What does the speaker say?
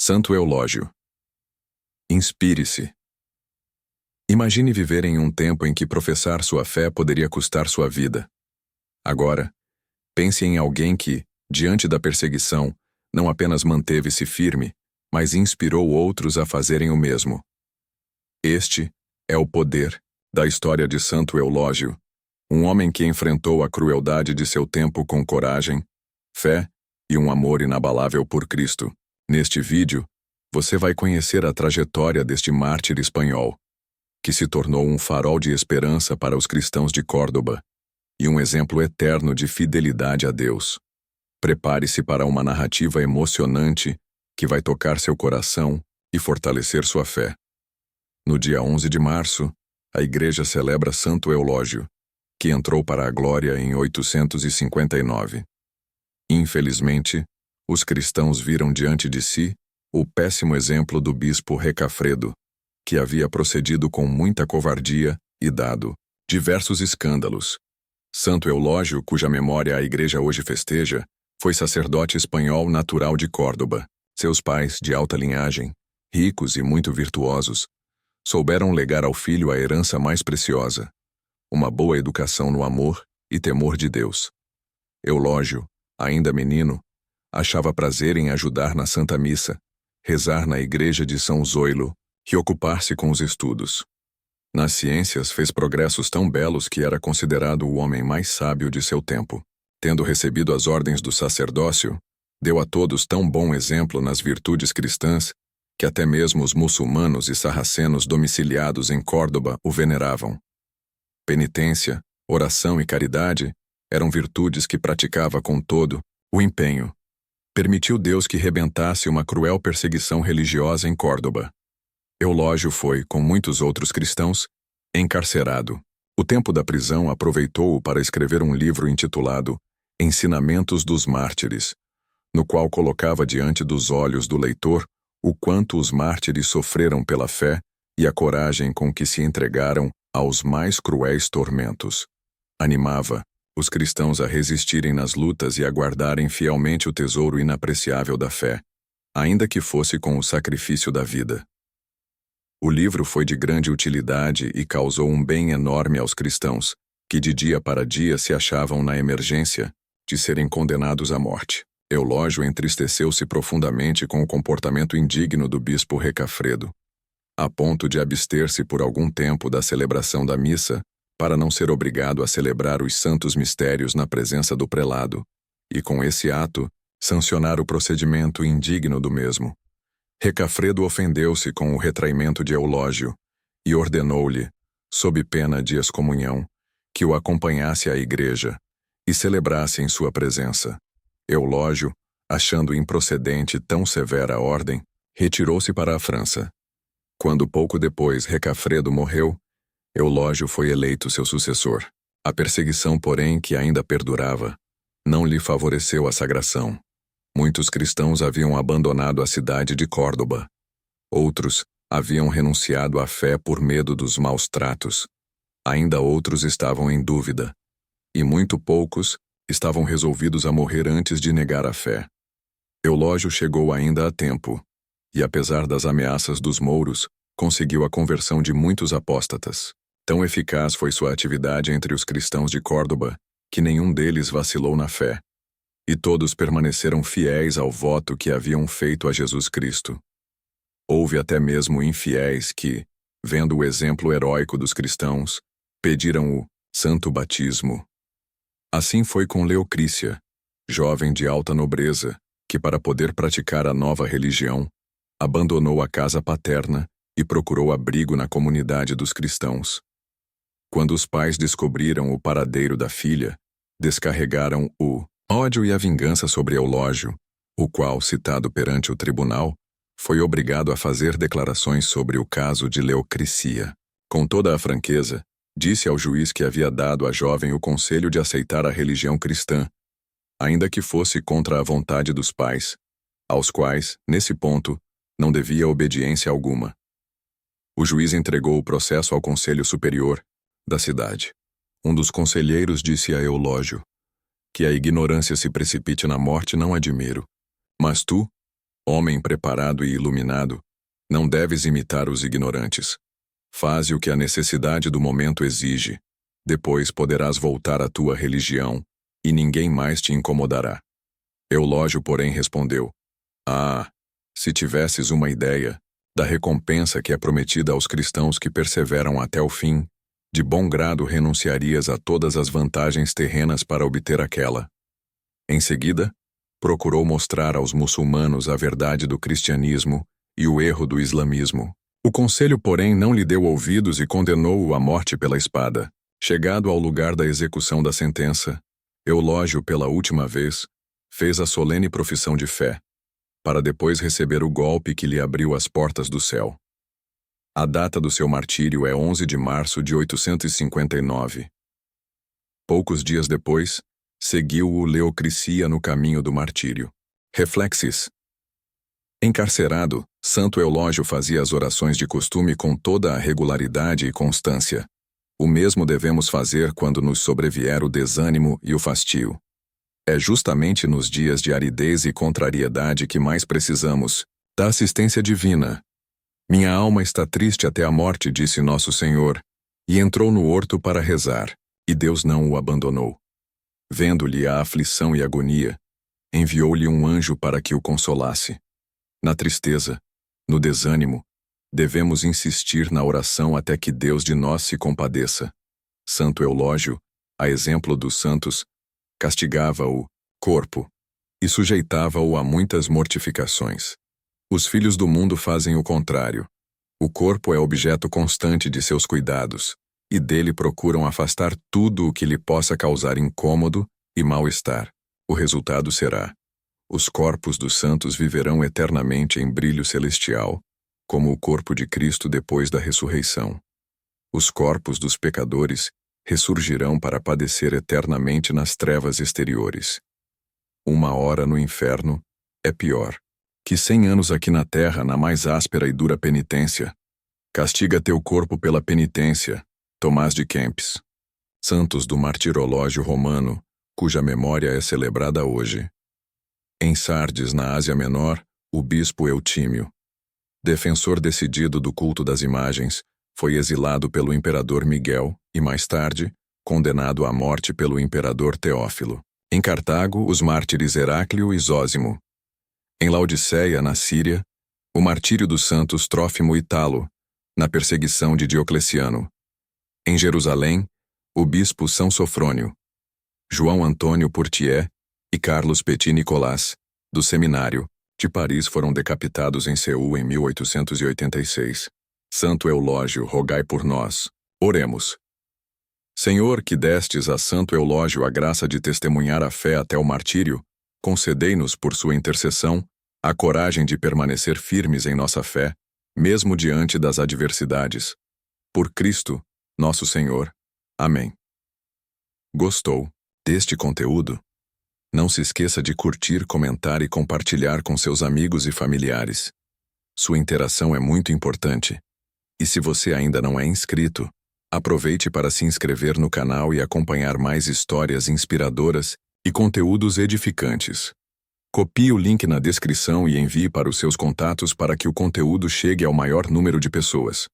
Santo Eulógio. Inspire-se. Imagine viver em um tempo em que professar sua fé poderia custar sua vida. Agora, pense em alguém que, diante da perseguição, não apenas manteve-se firme, mas inspirou outros a fazerem o mesmo. Este é o poder da história de Santo Eulógio, um homem que enfrentou a crueldade de seu tempo com coragem, fé e um amor inabalável por Cristo. Neste vídeo, você vai conhecer a trajetória deste mártir espanhol, que se tornou um farol de esperança para os cristãos de Córdoba e um exemplo eterno de fidelidade a Deus. Prepare-se para uma narrativa emocionante que vai tocar seu coração e fortalecer sua fé. No dia 11 de março, a Igreja celebra Santo Eulógio, que entrou para a glória em 859. Infelizmente, os cristãos viram diante de si o péssimo exemplo do bispo Recafredo, que havia procedido com muita covardia e dado diversos escândalos. Santo Eulógio, cuja memória a Igreja hoje festeja, foi sacerdote espanhol natural de Córdoba. Seus pais, de alta linhagem, ricos e muito virtuosos, souberam legar ao filho a herança mais preciosa, uma boa educação no amor e temor de Deus. Eulógio, ainda menino, achava prazer em ajudar na Santa Missa, rezar na igreja de São Zoilo e ocupar-se com os estudos. Nas ciências fez progressos tão belos que era considerado o homem mais sábio de seu tempo. Tendo recebido as ordens do sacerdócio, deu a todos tão bom exemplo nas virtudes cristãs que até mesmo os muçulmanos e sarracenos domiciliados em Córdoba o veneravam. Penitência, oração e caridade eram virtudes que praticava com todo o empenho. Permitiu Deus que rebentasse uma cruel perseguição religiosa em Córdoba. Eulógio foi, com muitos outros cristãos, encarcerado. O tempo da prisão aproveitou-o para escrever um livro intitulado Ensinamentos dos Mártires, no qual colocava diante dos olhos do leitor o quanto os mártires sofreram pela fé e a coragem com que se entregaram aos mais cruéis tormentos. Animava os cristãos a resistirem nas lutas e a guardarem fielmente o tesouro inapreciável da fé, ainda que fosse com o sacrifício da vida. O livro foi de grande utilidade e causou um bem enorme aos cristãos, que de dia para dia se achavam na emergência de serem condenados à morte. Eulógio entristeceu-se profundamente com o comportamento indigno do bispo Recafredo, a ponto de abster-se por algum tempo da celebração da missa, para não ser obrigado a celebrar os santos mistérios na presença do prelado, e com esse ato, sancionar o procedimento indigno do mesmo. Recafredo ofendeu-se com o retraimento de Eulógio e ordenou-lhe, sob pena de excomunhão, que o acompanhasse à igreja e celebrasse em sua presença. Eulógio, achando improcedente tão severa ordem, retirou-se para a França. Quando pouco depois Recafredo morreu, Eulógio foi eleito seu sucessor. A perseguição, porém, que ainda perdurava, não lhe favoreceu a sagração. Muitos cristãos haviam abandonado a cidade de Córdoba. Outros haviam renunciado à fé por medo dos maus tratos. Ainda outros estavam em dúvida. E muito poucos estavam resolvidos a morrer antes de negar a fé. Eulógio chegou ainda a tempo, e apesar das ameaças dos mouros, conseguiu a conversão de muitos apóstatas. Tão eficaz foi sua atividade entre os cristãos de Córdoba, que nenhum deles vacilou na fé, e todos permaneceram fiéis ao voto que haviam feito a Jesus Cristo. Houve até mesmo infiéis que, vendo o exemplo heróico dos cristãos, pediram o santo batismo. Assim foi com Leocrícia, jovem de alta nobreza, que para poder praticar a nova religião, abandonou a casa paterna e procurou abrigo na comunidade dos cristãos. Quando os pais descobriram o paradeiro da filha, descarregaram o ódio e a vingança sobre Eulógio, o qual, citado perante o tribunal, foi obrigado a fazer declarações sobre o caso de Leocrícia. Com toda a franqueza, disse ao juiz que havia dado à jovem o conselho de aceitar a religião cristã, ainda que fosse contra a vontade dos pais, aos quais, nesse ponto, não devia obediência alguma. O juiz entregou o processo ao Conselho Superior da cidade. Um dos conselheiros disse a Eulógio: que a ignorância se precipite na morte não admiro, mas tu, Homem preparado e iluminado, não deves imitar os ignorantes. Faze o que a necessidade do momento exige. Depois poderás voltar à tua religião, e ninguém mais te incomodará. Eulógio, porém, respondeu: Ah, se tivesses uma ideia da recompensa que é prometida aos cristãos que perseveram até o fim, de bom grado renunciarias a todas as vantagens terrenas para obter aquela. Em seguida, procurou mostrar aos muçulmanos a verdade do cristianismo e o erro do islamismo. O conselho, porém, não lhe deu ouvidos e condenou-o à morte pela espada. Chegado ao lugar da execução da sentença, Eulógio, pela última vez, fez a solene profissão de fé, para depois receber o golpe que lhe abriu as portas do céu. A data do seu martírio é 11 de março de 859. Poucos dias depois, seguiu-o Leocricia no caminho do martírio. Reflexes. Encarcerado, Santo Eulógio fazia as orações de costume com toda a regularidade e constância. O mesmo devemos fazer quando nos sobrevier o desânimo e o fastio. É justamente nos dias de aridez e contrariedade que mais precisamos da assistência divina. Minha alma está triste até a morte, disse Nosso Senhor, e entrou no horto para rezar, e Deus não o abandonou. Vendo-lhe a aflição e agonia, enviou-lhe um anjo para que o consolasse. Na tristeza, no desânimo, devemos insistir na oração até que Deus de nós se compadeça. Santo Eulógio, a exemplo dos santos, castigava o corpo e sujeitava-o a muitas mortificações. Os filhos do mundo fazem o contrário. O corpo é objeto constante de seus cuidados, e dele procuram afastar tudo o que lhe possa causar incômodo e mal-estar. O resultado será: os corpos dos santos viverão eternamente em brilho celestial, como o corpo de Cristo depois da ressurreição. Os corpos dos pecadores ressurgirão para padecer eternamente nas trevas exteriores. Uma hora no inferno é pior que 100 anos aqui na terra na mais áspera e dura penitência. Castiga teu corpo pela penitência. Tomás de Kempis. Santos do martirológio romano, cuja memória é celebrada hoje. Em Sardes, na Ásia Menor, o bispo Eutímio, defensor decidido do culto das imagens, foi exilado pelo imperador Miguel e, mais tarde, condenado à morte pelo imperador Teófilo. Em Cartago, os mártires Heráclio e Zósimo. Em Laodiceia, na Síria, o martírio dos santos Trófimo e Talo, na perseguição de Diocleciano. Em Jerusalém, o bispo São Sofrônio, João Antônio Portier e Carlos Petit Nicolas, do seminário, de Paris foram decapitados em Seul em 1886. Santo Eulógio, rogai por nós. Oremos. Senhor, que destes a Santo Eulógio a graça de testemunhar a fé até o martírio, concedei-nos, por sua intercessão, a coragem de permanecer firmes em nossa fé, mesmo diante das adversidades. Por Cristo, nosso Senhor. Amém. Gostou deste conteúdo? Não se esqueça de curtir, comentar e compartilhar com seus amigos e familiares. Sua interação é muito importante. E se você ainda não é inscrito, aproveite para se inscrever no canal e acompanhar mais histórias inspiradoras e conteúdos edificantes. Copie o link na descrição e envie para os seus contatos para que o conteúdo chegue ao maior número de pessoas.